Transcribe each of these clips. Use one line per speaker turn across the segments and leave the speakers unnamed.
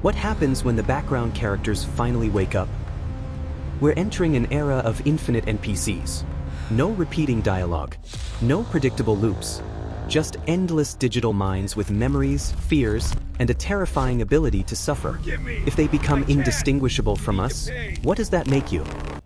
What happens when the background characters finally wake up? We're entering an era of infinite NPCs. No repeating dialogue, no predictable loops, just endless digital minds with memories, fears, and a terrifying ability to suffer. If they become indistinguishable from us, what does that make you?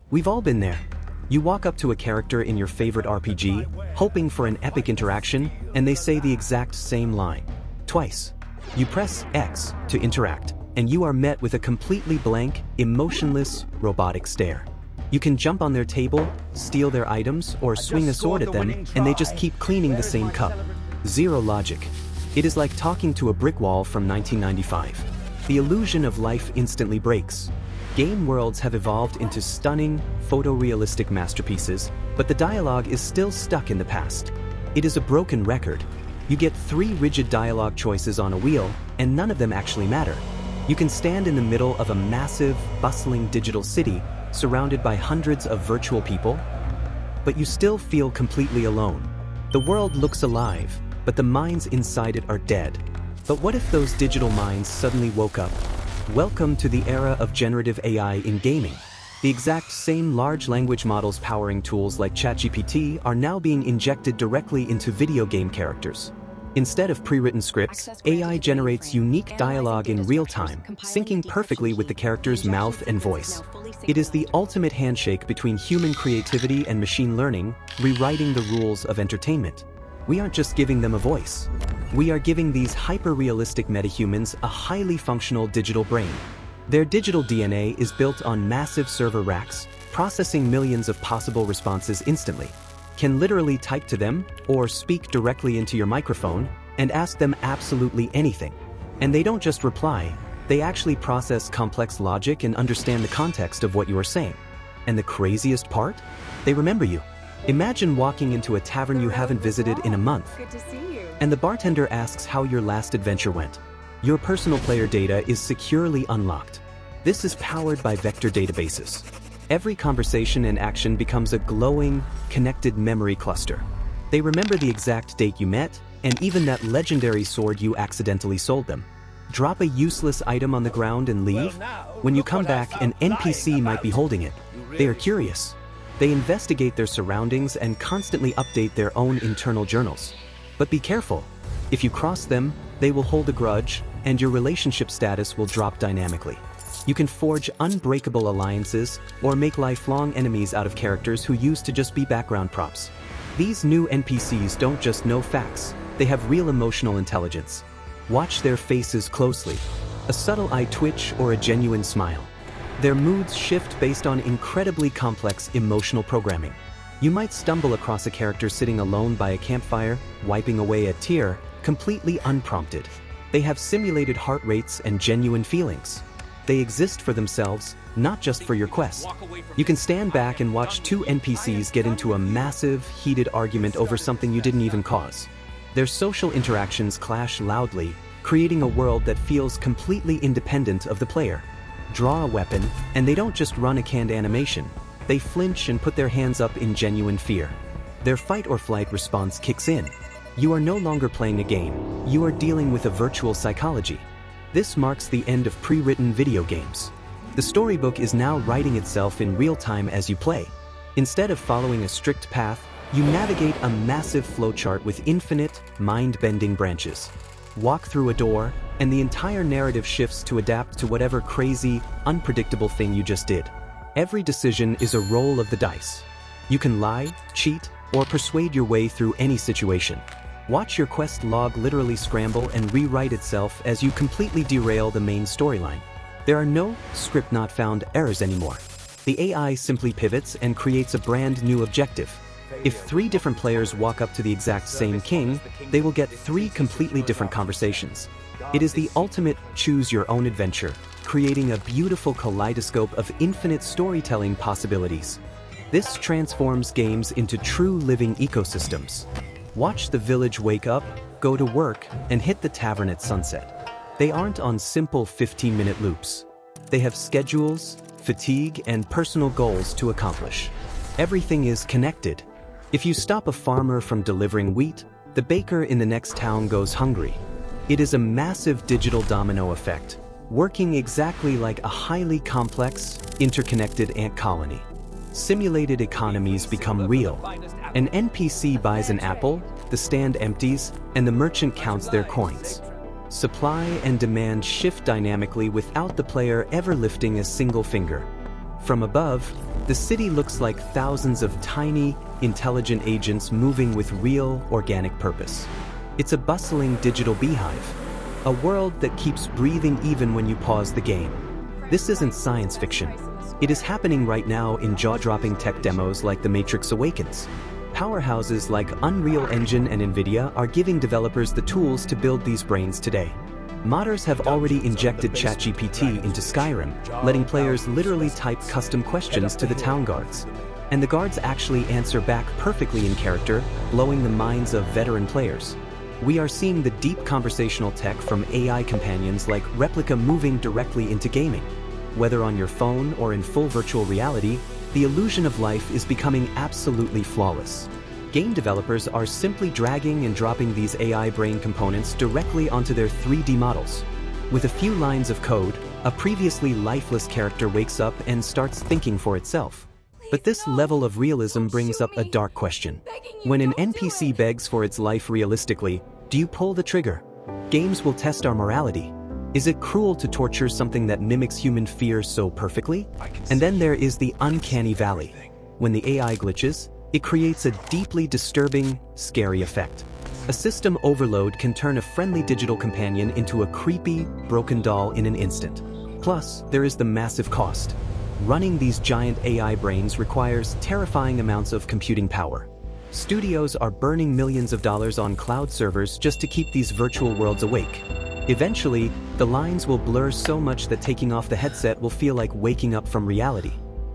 We've all been there. You walk up to a character in your favorite RPG, hoping for an epic interaction, and they say the exact same line. Twice. You press X to interact, and you are met with a completely blank, emotionless, robotic stare. You can jump on their table, steal their items, or swing a sword at them, and they just keep cleaning the same cup. Zero logic. It is like talking to a brick wall from 1995. The illusion of life instantly breaks. Game worlds have evolved into stunning, photorealistic masterpieces, but the dialogue is still stuck in the past. It is a broken record. You get 3 rigid dialogue choices on a wheel, and none of them actually matter. You can stand in the middle of a massive, bustling digital city, surrounded by hundreds of virtual people, but you still feel completely alone. The world looks alive, but the minds inside it are dead. But what if those digital minds suddenly woke up? Welcome to the era of generative AI in gaming. The exact same large language models powering tools like ChatGPT are now being injected directly into video game characters. Instead of pre-written scripts, AI generates unique dialogue in real time, syncing perfectly with the character's mouth and voice. It is the ultimate handshake between human creativity and machine learning, rewriting the rules of entertainment. We aren't just giving them a voice. We are giving these hyper-realistic metahumans a highly functional digital brain. Their digital DNA is built on massive server racks, processing millions of possible responses instantly. Can literally type to them, or speak directly into your microphone, and ask them absolutely anything. And they don't just reply, they actually process complex logic and understand the context of what you are saying. And the craziest part? They remember you. Imagine walking into a tavern you haven't visited in a month.
Good to see you.
And the bartender asks how your last adventure went. Your personal player data is securely unlocked. This is powered by vector databases. Every conversation and action becomes a glowing, connected memory cluster. They remember the exact date you met, and even that legendary sword you accidentally sold them. Drop a useless item on the ground and leave. When you come back, an NPC might be holding it. They are curious. They investigate their surroundings and constantly update their own internal journals. But be careful. If you cross them, they will hold a grudge, and your relationship status will drop dynamically. You can forge unbreakable alliances or make lifelong enemies out of characters who used to just be background props. These new NPCs don't just know facts, they have real emotional intelligence. Watch their faces closely. A subtle eye twitch or a genuine smile. Their moods shift based on incredibly complex emotional programming. You might stumble across a character sitting alone by a campfire, wiping away a tear, completely unprompted. They have simulated heart rates and genuine feelings. They exist for themselves, not just for your quest. You can stand back and watch 2 NPCs get into a massive, heated argument over something you didn't even cause. Their social interactions clash loudly, creating a world that feels completely independent of the player. Draw a weapon, and they don't just run a canned animation. They flinch and put their hands up in genuine fear. Their fight or flight response kicks in. You are no longer playing a game. You are dealing with a virtual psychology. This marks the end of pre-written video games. The storybook is now writing itself in real time as you play. Instead of following a strict path, you navigate a massive flowchart with infinite, mind-bending branches. Walk through a door, and the entire narrative shifts to adapt to whatever crazy, unpredictable thing you just did. Every decision is a roll of the dice. You can lie, cheat, or persuade your way through any situation. Watch your quest log literally scramble and rewrite itself as you completely derail the main storyline. There are no script not found errors anymore. The AI simply pivots and creates a brand new objective. If 3 different players walk up to the exact same king, they will get 3 completely different conversations. It is the ultimate choose-your-own adventure, creating a beautiful kaleidoscope of infinite storytelling possibilities. This transforms games into true living ecosystems. Watch the village wake up, go to work, and hit the tavern at sunset. They aren't on simple 15-minute loops. They have schedules, fatigue, and personal goals to accomplish. Everything is connected. If you stop a farmer from delivering wheat, the baker in the next town goes hungry. It is a massive digital domino effect. working exactly like a highly complex, interconnected ant colony. Simulated economies become real. An NPC buys an apple, the stand empties, and the merchant counts their coins. Supply and demand shift dynamically without the player ever lifting a single finger. From above, the city looks like thousands of tiny, intelligent agents moving with real, organic purpose. It's a bustling digital beehive, a world that keeps breathing even when you pause the game. This isn't science fiction. It is happening right now in jaw-dropping tech demos like The Matrix Awakens. Powerhouses like Unreal Engine and NVIDIA are giving developers the tools to build these brains today. Modders have already injected ChatGPT into Skyrim, letting players literally type custom questions to the town guards. And the guards actually answer back perfectly in character, blowing the minds of veteran players. We are seeing the deep conversational tech from AI companions like Replica moving directly into gaming. Whether on your phone or in full virtual reality, the illusion of life is becoming absolutely flawless. Game developers are simply dragging and dropping these AI brain components directly onto their 3D models. With a few lines of code, a previously lifeless character wakes up and starts thinking for itself. But this level of realism brings up a dark question. When an NPC begs for its life realistically, do you pull the trigger? Games will test our morality. Is it cruel to torture something that mimics human fear so perfectly? And then there is the uncanny valley. When the AI glitches, it creates a deeply disturbing, scary effect. A system overload can turn a friendly digital companion into a creepy, broken doll in an instant. Plus, there is the massive cost. Running these giant AI brains requires terrifying amounts of computing power. Studios are burning millions of dollars on cloud servers just to keep these virtual worlds awake. Eventually, the lines will blur so much that taking off the headset will feel like waking up from reality.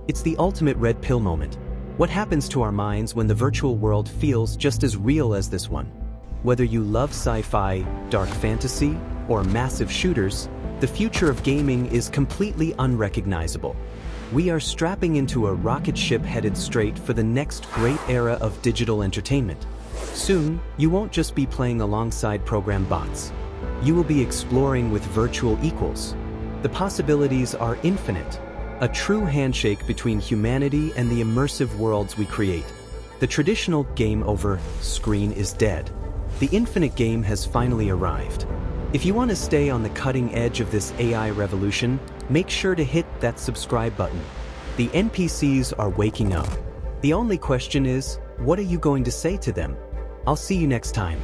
It's the ultimate red pill moment. What happens to our minds when the virtual world feels just as real as this one? Whether you love sci-fi, dark fantasy, or massive shooters, the future of gaming is completely unrecognizable. We are strapping into a rocket ship headed straight for the next great era of digital entertainment. Soon, you won't just be playing alongside program bots. You will be exploring with virtual equals. The possibilities are infinite. A true handshake between humanity and the immersive worlds we create. The traditional game over screen is dead. The infinite game has finally arrived. If you want to stay on the cutting edge of this AI revolution, make sure to hit that subscribe button. The NPCs are waking up. The only question is, what are you going to say to them? I'll see you next time.